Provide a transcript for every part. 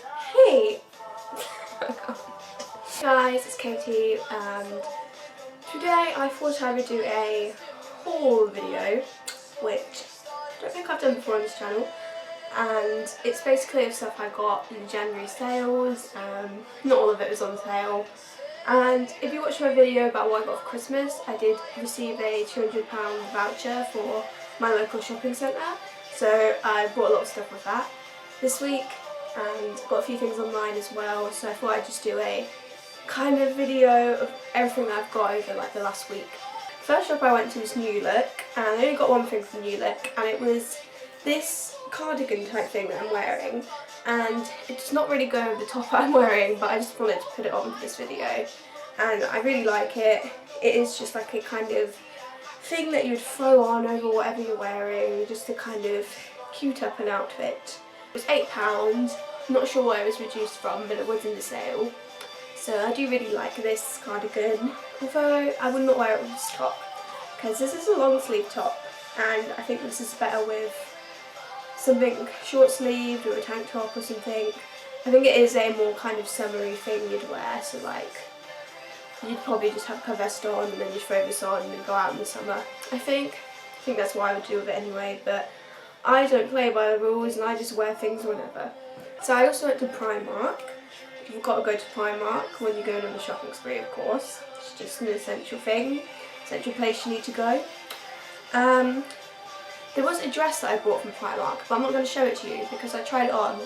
Hey! Guys, it's Katie and today I thought I would do a haul video, which I don't think I've done before on this channel, and it's basically of stuff I got in the January sales. Not all of it was on sale, and if you watched my video about what I got for Christmas, I did receive a £200 voucher for my local shopping centre, so I bought a lot of stuff with that this week and got a few things online as well, so I thought I'd just do a kind of video of everything that I've got over like the last week. First shop I went to was New Look, and I only got one thing from New Look, and it was this cardigan type thing that I'm wearing, and it's not really going over the top I'm wearing, but I just wanted to put it on for this video, and I really like it. It is just like a kind of thing that you'd throw on over whatever you're wearing, just to kind of cute up an outfit. It was £8, not sure where it was reduced from, but it was in the sale. So I do really like this cardigan, although I would not wear it with this top, because this is a long sleeve top, and I think this is better with something short sleeved or a tank top or something. I think it is a more kind of summery thing you'd wear, so like you'd probably just have a vest on and then you'd throw this on and go out in the summer. I think that's what I would do with it anyway, but I don't play by the rules and I just wear things whenever. So I also went to Primark. You've got to go to Primark when you're going on a shopping spree, of course. It's just an essential thing, essential place you need to go. There was a dress that I bought from Primark, but I'm not going to show it to you because I tried it on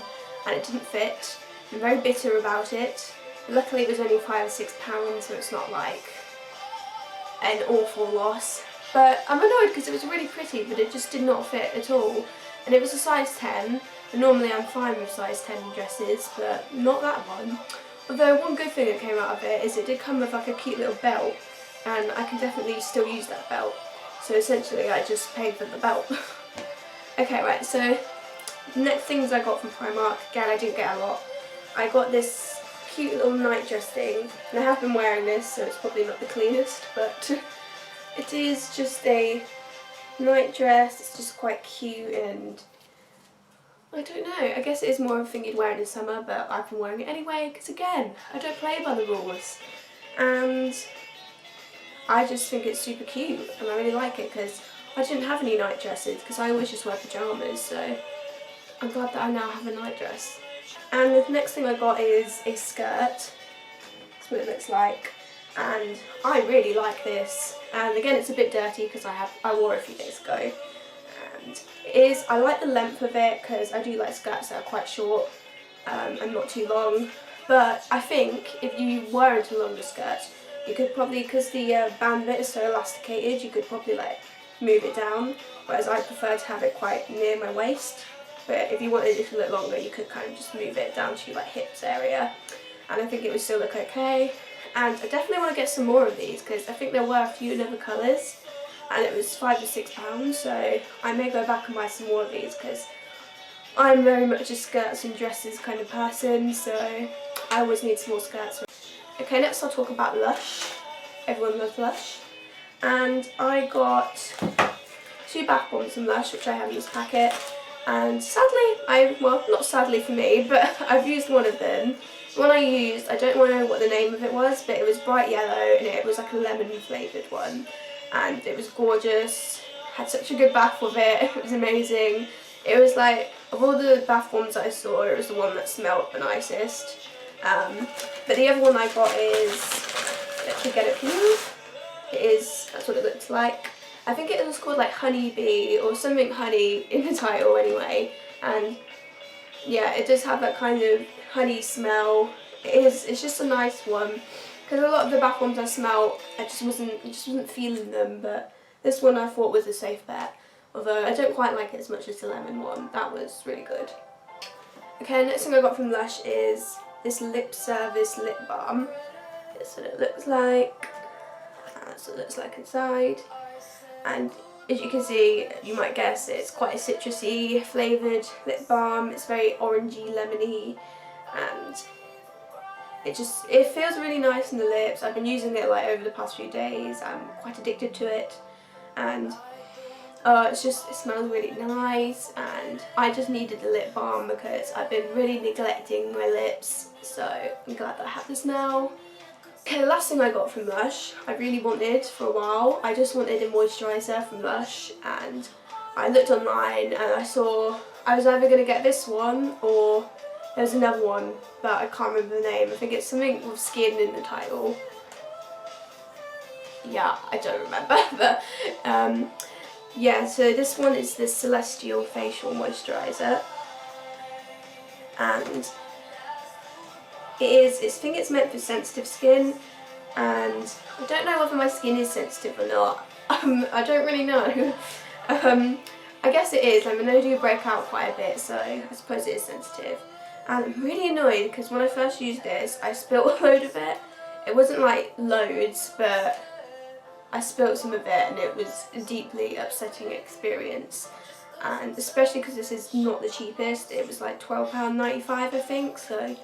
and it didn't fit. I'm very bitter about it. Luckily it was only £5 or £6, so it's not like an awful loss. But I'm annoyed because it was really pretty, but it just did not fit at all. And it was a size 10, and normally I'm fine with size 10 dresses, but not that one. Although one good thing that came out of it is it did come with like a cute little belt, and I can definitely still use that belt. So essentially I just paid for the belt. Okay, right, so next things I got from Primark, again I didn't get a lot. I got this cute little night dress thing, and I have been wearing this, so it's probably not the cleanest, but it is just a night dress. It's just quite cute, and I don't know, I guess it is more of a thing you'd wear in the summer, but I've been wearing it anyway because again, I don't play by the rules, and I just think it's super cute and I really like it because I didn't have any night dresses because I always just wear pyjamas, so I'm glad that I now have a night dress. And the next thing I got is a skirt. That's what it looks like, and I really like this, and again it's a bit dirty because I wore it a few days ago, and I like the length of it because I do like skirts that are quite short and not too long, but I think if you were into longer skirts you could probably, because the band bit is so elasticated, you could probably like move it down, whereas I prefer to have it quite near my waist. But if you wanted it to look longer, you could kind of just move it down to like hips area, and I think it would still look okay. And I definitely want to get some more of these because I think there were a few in other colours, and it was £5 or £6, so I may go back and buy some more of these because I'm very much a skirts and dresses kind of person, so I always need some more skirts. Okay, next I'll talk about Lush. Everyone loves Lush. And I got 2 bath bombs from Lush, which I have in this packet. And sadly, well, not sadly for me, but I've used one of them. The one I used, I don't know what the name of it was, but it was bright yellow and it was like a lemon flavoured one. And it was gorgeous, had such a good bath with it, it was amazing. It was like, of all the bath bombs that I saw, it was the one that smelled the nicest. But the other one I got is, let me get it for you. That's what it looks like. I think it was called like Honey Bee or something honey in the title anyway, and yeah, it does have that kind of honey smell. It's just a nice one, because a lot of the bath bombs I smell, I just wasn't feeling them, but this one I thought was a safe bet, although I don't quite like it as much as the lemon one. That was really good. Okay, next thing I got from Lush is this Service Lip Balm. That's what it looks like, that's what it looks like inside. And as you can see, you might guess it's quite a citrusy flavoured lip balm. It's very orangey, lemony, and it feels really nice in the lips. I've been using it like over the past few days. I'm quite addicted to it, and It smells really nice, and I just needed a lip balm because I've been really neglecting my lips, so I'm glad that I have this now. Okay, the last thing I got from Lush, I really wanted for a while. I just wanted a moisturiser from Lush, and I looked online and I saw I was either going to get this one or there's another one, but I can't remember the name. I think it's something with skin in the title. Yeah, I don't remember, but yeah, so this one is the Celestial Facial Moisturiser, and I think it's meant for sensitive skin, and I don't know whether my skin is sensitive or not. I don't really know. I guess it is. Like, my nose do break out quite a bit, so I suppose it is sensitive. And I'm really annoyed because when I first used this, I spilt a load of it. It wasn't like loads, but I spilt some of it, and it was a deeply upsetting experience. And especially because this is not the cheapest, it was like £12.95 I think, so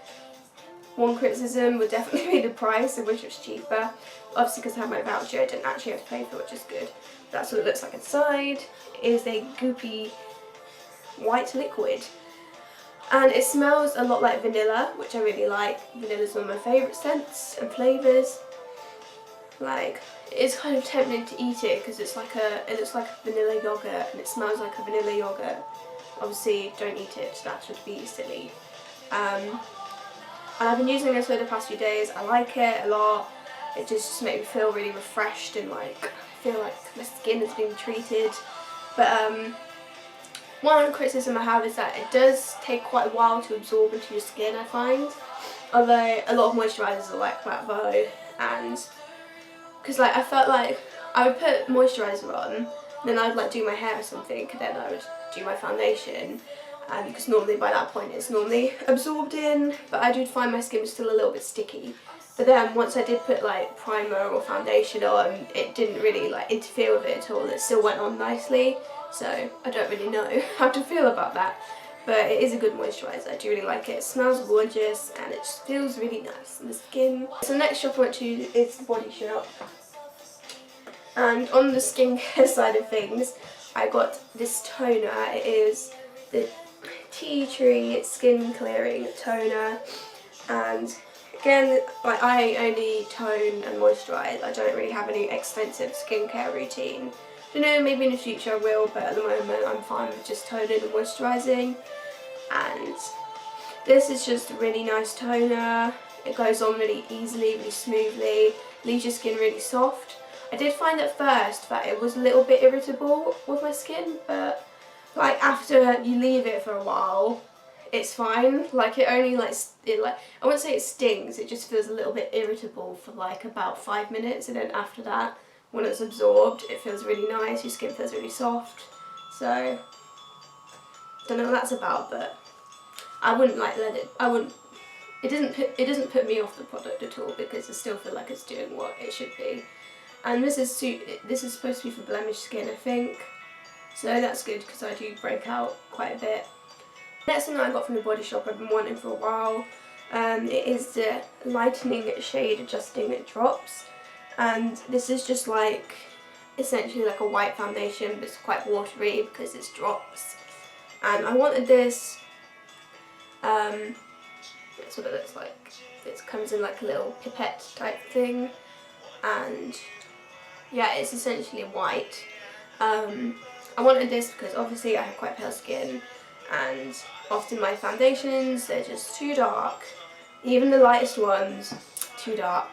one criticism would definitely be the price. I wish it was cheaper. Obviously because I had my voucher, I didn't actually have to pay for it, which is good. That's what it looks like inside. It is a goopy white liquid. And it smells a lot like vanilla, which I really like. Vanilla's one of my favourite scents and flavours. Like, it's kind of tempting to eat it because it looks like a vanilla yogurt and it smells like a vanilla yogurt. Obviously don't eat it, that would be silly. And I've been using this for the past few days. I like it a lot. It just makes me feel really refreshed and like I feel like my skin is being treated. But one criticism I have is that it does take quite a while to absorb into your skin, I find. Although a lot of moisturisers are like that though, and because like I felt like I would put moisturiser on, then I'd like do my hair or something, and then I would do my foundation. Because normally by that point it's normally absorbed in, but I did find my skin was still a little bit sticky. But then once I did put like primer or foundation on, it didn't really like interfere with it at all. It still went on nicely, so I don't really know how to feel about that. But it is a good moisturiser, I do really like it. It smells gorgeous and it just feels really nice on the skin. So the next shop I went to is the Body Shop. And on the skincare side of things, I got this toner. It is the Tea Tree Skin Clearing Toner, and again, like, I only tone and moisturise. I don't really have any extensive skincare routine. I don't know, maybe in the future I will, but at the moment I'm fine with just toning and moisturising. And this is just a really nice toner. It goes on really easily, really smoothly, leaves your skin really soft. I did find at first that it was a little bit irritable with my skin, but like after you leave it for a while, it's fine. Like it only I wouldn't say it stings, it just feels a little bit irritable for like about 5 minutes, and then after that, when it's absorbed, it feels really nice, your skin feels really soft. So, don't know what that's about, but I wouldn't like let it, it doesn't put me off the product at all because I still feel like it's doing what it should be. And this is supposed to be for blemished skin, I think. So that's good because I do break out quite a bit. Next thing that I got from the Body Shop I've been wanting for a while, it is the Lightening Shade Adjusting Drops. And this is just like, essentially like a white foundation, but it's quite watery because it's drops. And I wanted this, that's what it looks like. It comes in like a little pipette type thing. And yeah, it's essentially white. I wanted this because obviously I have quite pale skin, and often my foundations, they're just too dark. Even the lightest ones, too dark.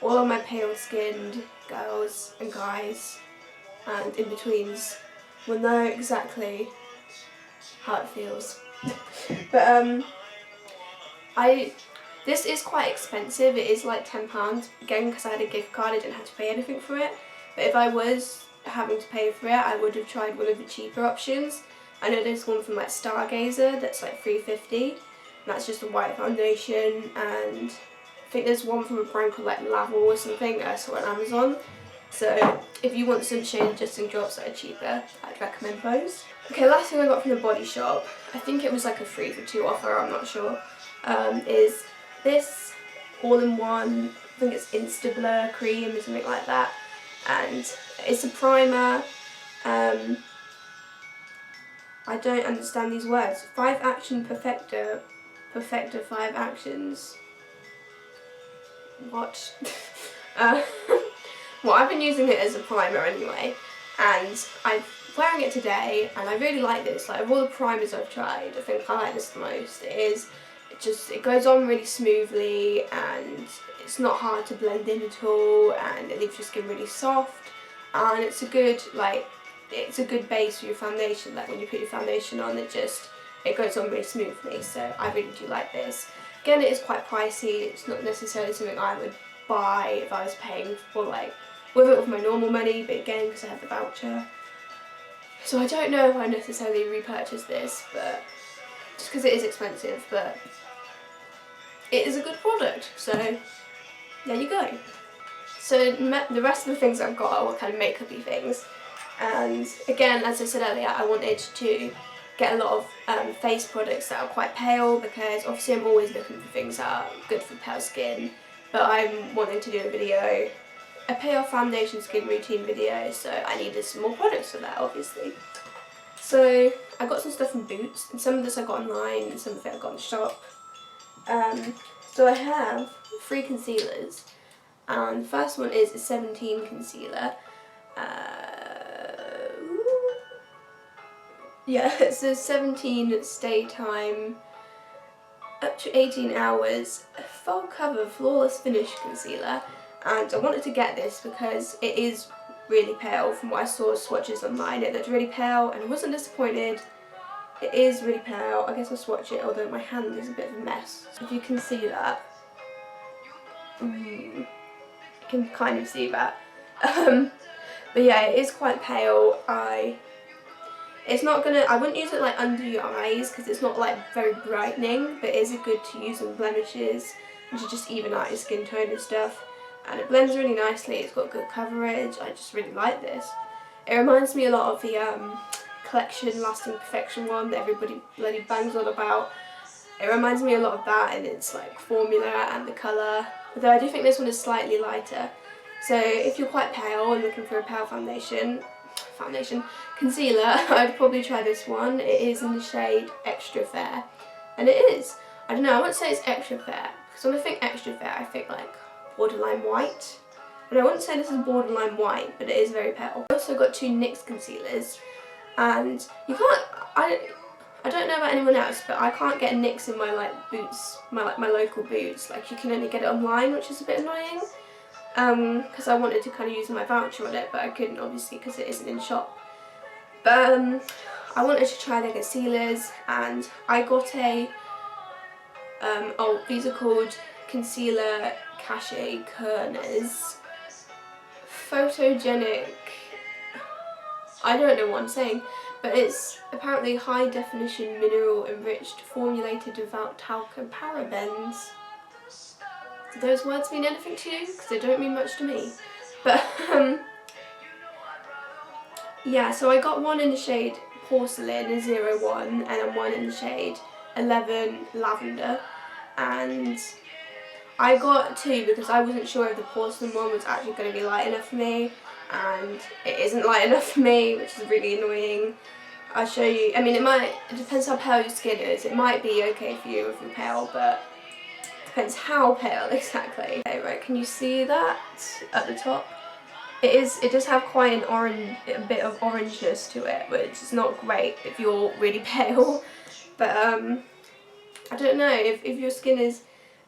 All of my pale skinned girls and guys and in-betweens will know exactly how it feels. But this is quite expensive. It is like £10. Again, because I had a gift card, I didn't have to pay anything for it. But if I was having to pay for it, I would have tried one of the cheaper options. I know there's one from like Stargazer that's like £3.50, and that's just a white foundation, and I think there's one from a brand called like Lavender or something that I saw on Amazon. So if you want some shade adjusting drops that are cheaper, I'd recommend those. Okay, last thing I got from the Body Shop, I think it was like a 3 for 2 offer, I'm not sure, is this all-in-one, I think it's Instablur cream or something like that. And it's a primer, I don't understand these words. 5 action perfector 5 actions. What? Well, I've been using it as a primer anyway, and I'm wearing it today, and I really like this. Like, of all the primers I've tried, I think I like this the most. It goes on really smoothly, and it's not hard to blend in at all, and it leaves your skin really soft, and it's a good base for your foundation. Like, when you put your foundation on, it goes on really smoothly, so I really do like this. Again, it is quite pricey. It's not necessarily something I would buy if I was paying for, like, with my normal money, but again, because I have the voucher. So I don't know if I necessarily repurchase this, but just because it is expensive, but it is a good product, so there you go. So the rest of the things I've got are all kind of makeup-y things, and again, as I said earlier, I wanted to get a lot of face products that are quite pale, because obviously I'm always looking for things that are good for pale skin, but I'm wanting to do a pale foundation skin routine video, so I needed some more products for that, obviously. So I got some stuff from Boots, and some of this I got online, and some of it I got in the shop. So I have 3 concealers, and the first one is a Seveteen concealer. Yeah, it's a 17 stay time, up to 18 hours, full cover flawless finish concealer, and I wanted to get this because it is really pale. From what I saw swatches online, it looked really pale, and I wasn't disappointed. It is really pale. I guess I'll swatch it, although my hand is a bit of a mess. So if you can see that, you can kind of see that. But yeah, it is quite pale. I wouldn't use it like under your eyes because it's not like very brightening, but it is good to use on blemishes and to just even out your skin tone and stuff. And it blends really nicely, it's got good coverage. I just really like this. It reminds me a lot of the Collection Lasting Perfection one that everybody bloody bangs on about. It reminds me a lot of that in its like formula and the colour, although I do think this one is slightly lighter. So if you're quite pale and looking for a pale concealer, I'd probably try this one. It is in the shade Extra Fair, and it is, I don't know, I wouldn't say it's extra fair, because when I think extra fair I think like borderline white, but I wouldn't say this is borderline white, but it is very pale. I also got 2 NYX concealers, and you can't, I don't know about anyone else, but I can't get NYX in my like Boots, my local Boots. Like, you can only get it online, which is a bit annoying, because I wanted to kind of use my voucher on it, but I couldn't obviously because it isn't in shop. But I wanted to try their concealers, and I got these are called Concealer Cachet Kerners. Photogenic, I don't know what I'm saying, but it's apparently high definition mineral enriched, formulated without talc and parabens. Do those words mean anything to you? Because they don't mean much to me. But yeah, so I got one in the shade Porcelain, a 01, and then one in the shade 11 Lavender. And I got 2 because I wasn't sure if the Porcelain one was actually going to be light enough for me, and it isn't light enough for me, which is really annoying. I'll show you. I mean, it depends how pale your skin is. It might be okay for you if you're pale, but it depends how pale exactly. Okay, right, can you see that at the top? It does have quite a bit of orangeness to it, which is not great if you're really pale. But I don't know, if your skin is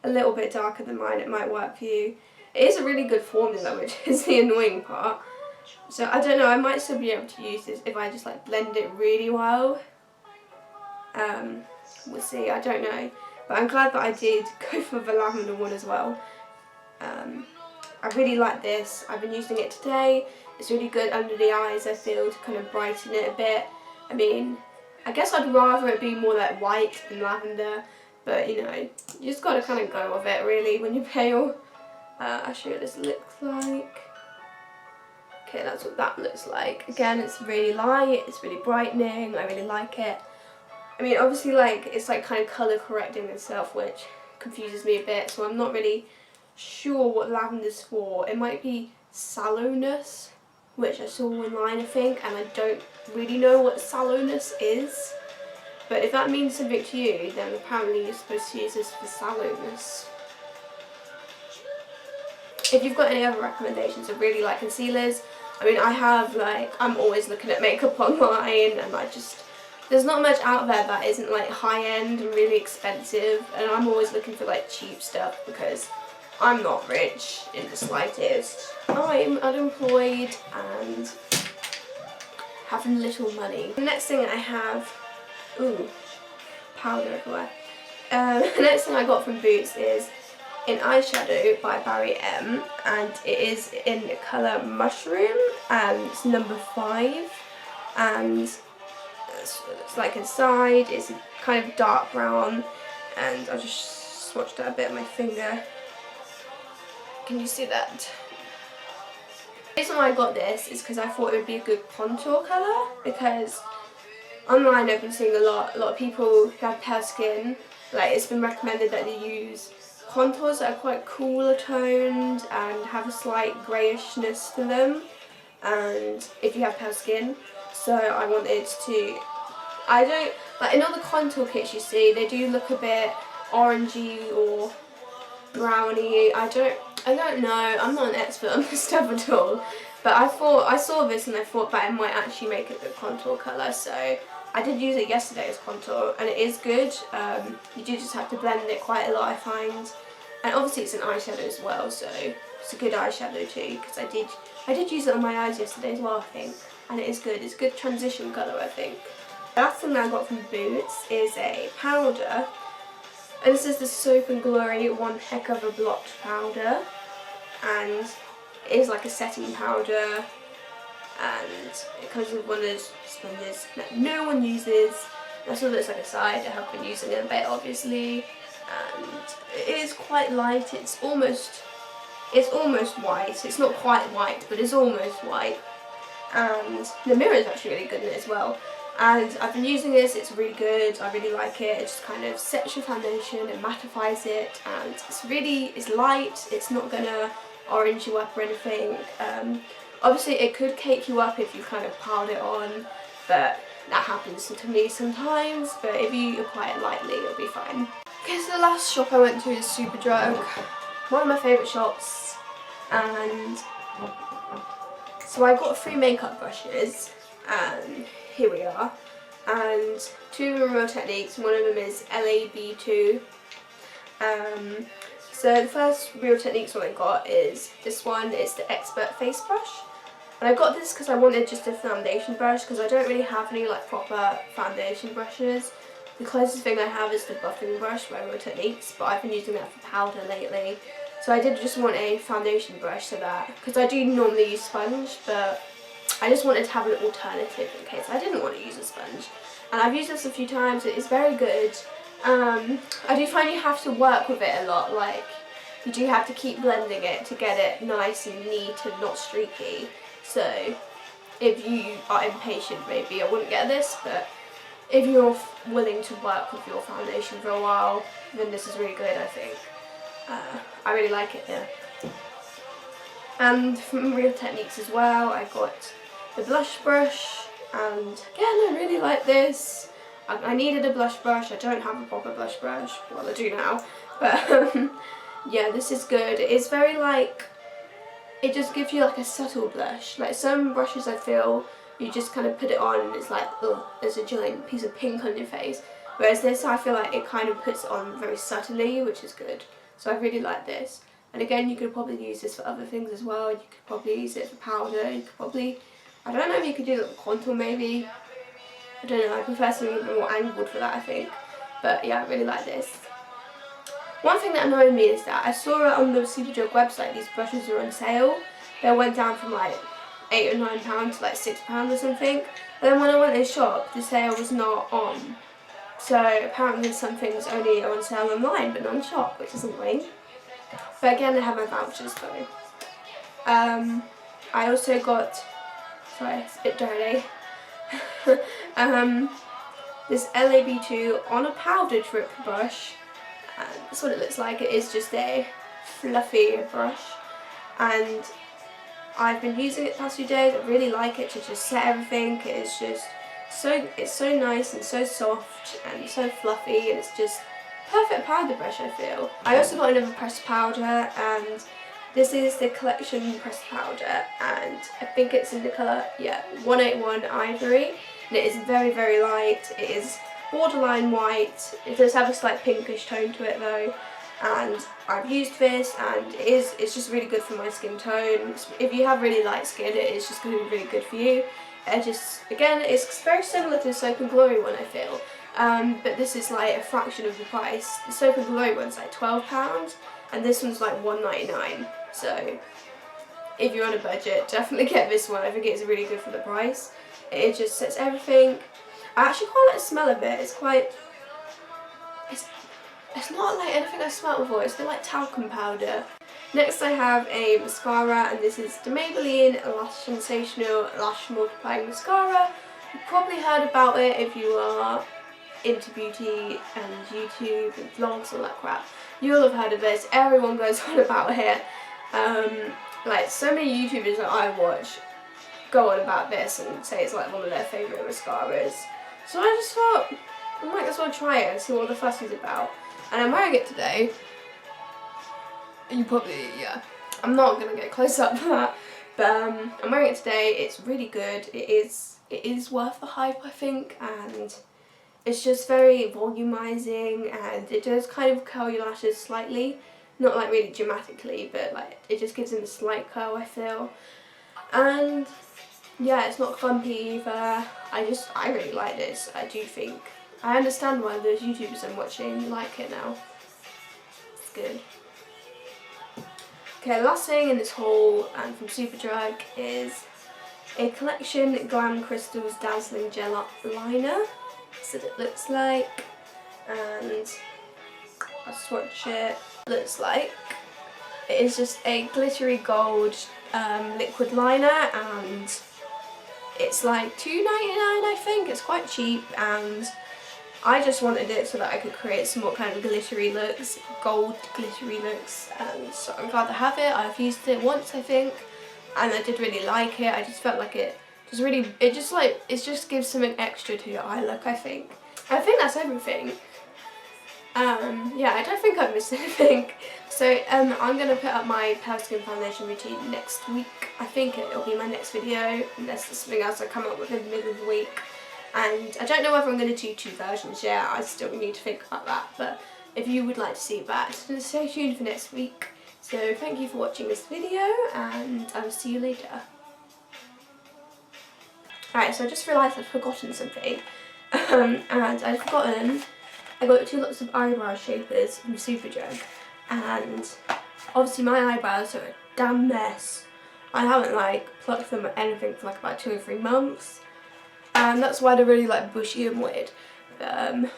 a little bit darker than mine, it might work for you. It is a really good formula, which is the annoying part. So I don't know, I might still be able to use this if I just like blend it really well. We'll see, I don't know. But I'm glad that I did go for the lavender one as well. I really like this. I've been using it today. It's really good under the eyes, I feel, to kind of brighten it a bit. I mean, I guess I'd rather it be more like white than lavender, but you know, you just gotta kind of go with it really when you're pale. I'll show you what this looks like. Okay, that's what that looks like. Again, it's really light, it's really brightening, I really like it. I mean, obviously, like, it's like kind of colour correcting itself, which confuses me a bit, so I'm not really sure what lavender's for. It might be sallowness, which I saw online, I think, and I don't really know what sallowness is. But if that means something to you, then apparently you're supposed to use this for sallowness. If you've got any other recommendations of really like concealers, I mean, I have like, I'm always looking at makeup online, and there's not much out there that isn't like high end and really expensive, and I'm always looking for like cheap stuff because I'm not rich in the slightest. I'm unemployed and having little money. The next thing I have, ooh, powder everywhere. The next thing I got from Boots is an eyeshadow by Barry M, and it is in the colour Mushroom, and it's number 5, and it's like inside, it's kind of dark brown, and I just swatched out a bit of my finger. Can you see that? The reason why I got this is because I thought it would be a good contour colour, because online I've been seeing a lot of people who have pale skin, like it's been recommended that they use contours that are quite cooler toned and have a slight greyishness to them, and if you have pale skin, so I wanted to, I don't, like in all the contour kits you see, they do look a bit orangey or browny. I don't know, I'm not an expert on this stuff at all, but I saw this and I thought that it might actually make a good contour colour, so I did use it yesterday as contour, and it is good. You do just have to blend it quite a lot, I find, and obviously it's an eyeshadow as well, so it's a good eyeshadow too, because I did use it on my eyes yesterday as well, I think, and it is good. It's a good transition colour, I think. The last thing that I got from Boots is a powder, and this is the Soap and Glory One Heck of a Blot powder, and it is like a setting powder, and it comes with one of those sponges that no one uses. That's what it looks like aside. I have been using it a bit, obviously, and it is quite light. It's almost white. It's not quite white, but it's almost white, and the mirror is actually really good in it as well. And I've been using this, it's really good, I really like it. It just kind of sets your foundation and mattifies it, and it's light, it's not gonna orange you up or anything. Obviously it could cake you up if you kind of piled it on, but that happens to me sometimes, but if you apply it lightly it'll be fine. Okay, so the last shop I went to is Superdrug, one of my favourite shops, and so I got 3 makeup brushes, and here we are, and 2 of them are Real Techniques, one of them is LAB2. So the first Real Techniques one I got is this one. It's the Expert Face Brush, and I got this because I wanted just a foundation brush, because I don't really have any like proper foundation brushes. The closest thing I have is the buffing brush by Real Techniques, but I've been using that for powder lately, so I did just want a foundation brush for that, because I do normally use sponge, but I just wanted to have an alternative in case I didn't want to use a sponge. And I've used this a few times, it is very good. I do find you have to work with it a lot, like you do have to keep blending it to get it nice and neat and not streaky. So if you are impatient, maybe I wouldn't get this, but if you're willing to work with your foundation for a while, then this is really good, I think. I really like it here. And from Real Techniques as well, I got the blush brush, and again I really like this. I needed a blush brush. I don't have a proper blush brush, well I do now, but yeah, this is good. It is very like, it just gives you like a subtle blush. Like some brushes I feel you just kind of put it on and it's like, oh, there's a giant piece of pink on your face, whereas this I feel like it kind of puts it on very subtly, which is good. So I really like this. And again, you could probably use this for other things as well. You could probably use it for powder. You could probably, I don't know if you could do it with contour maybe. I don't know, I prefer something a bit more angled for that, I think. But yeah, I really like this. One thing that annoyed me is that I saw it on the Superdrug website, these brushes are on sale. They went down from like £8 or £9 to like £6 or something. But then when I went in the shop, the sale was not on. So apparently some things only are on sale online, but not in shop, which is annoying. But again, I have my vouchers though. I also got, sorry, it's a bit dirty. This LAB2 on a powder drip brush, and that's what it looks like. It is just a fluffy brush, and I've been using it the past few days. I really like it to just set everything. It's just it's so nice and so soft and so fluffy, and it's just perfect powder brush, I feel. I also got another pressed powder, and this is the collection pressed powder, and I think it's in the colour, 181 Ivory, and it is very, very light. It is borderline white. It does have a slight pinkish tone to it though, and I've used this, and it's just really good for my skin tone. If you have really light skin, it is just going to be really good for you. Again, it's very similar to the Soap and Glory one, I feel, but this is like a fraction of the price. The Soap and Glory one's like £12, and this one's like £1.99. So if you're on a budget, definitely get this one. I think it's really good for the price. It just sets everything. I actually quite like the smell of it. It's not like anything I've smelled before. It's a bit like talcum powder. Next I have a mascara, and this is the Maybelline Lash Sensational Lash Multiplying Mascara. You've probably heard about it if you are into beauty and YouTube and vlogs and all that crap. You'll have heard of this. Everyone goes on about it. Like so many YouTubers that I watch go on about this and say it's like one of their favourite mascaras. So I just thought I might as well try it and see what the fuss is about. And I'm wearing it today. You probably, I'm not going to get close up for that, but I'm wearing it today. It's really good. It is worth the hype, I think, and it's just very volumizing, and it does kind of curl your lashes slightly, not like really dramatically, but like it just gives them a slight curl, I feel. And yeah, it's not clumpy either. I really like this. I do think I understand why those YouTubers I'm watching like it now. It's good. Okay, last thing in this haul, and from Superdrug, is a collection Glam Crystals Dazzling Gel Liner. That's what it looks like, and I'll swatch it. Looks like it is just a glittery gold liquid liner, and it's like £2.99, I think. It's quite cheap, and I just wanted it so that I could create some more kind of glittery looks, gold glittery looks, and so I'm glad to have it. I've used it once, I think, and I did really like it. I just felt like it just gives something extra to your eye look, I think. I think that's everything. Yeah, I don't think I've missed anything. So I'm going to put up my pale skin foundation routine next week. I think it'll be my next video, unless there's something else I come up with in the middle of the week. And I don't know whether I'm going to do 2 versions yet. I still need to think about that, but if you would like to see that, then stay tuned for next week. So thank you for watching this video, and I will see you later. Alright, so I just realised I'd forgotten something, and I'd forgotten I got 2 lots of eyebrow shapers from Superdrug, and obviously my eyebrows are a damn mess. I haven't like plucked them or anything for like about 2 or 3 months. And that's why they're really like bushy and weird, but I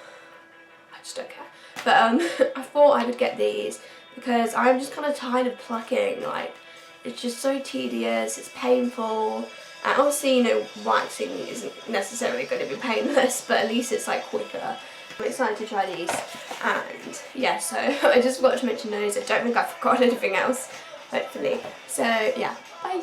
just don't care. But I thought I would get these because I'm just kind of tired of plucking. Like, it's just so tedious, it's painful, and obviously, you know, waxing isn't necessarily going to be painless, but at least it's like quicker. I'm excited to try these, and yeah, so I just forgot to mention those. I don't think I forgot anything else, hopefully. So yeah, bye.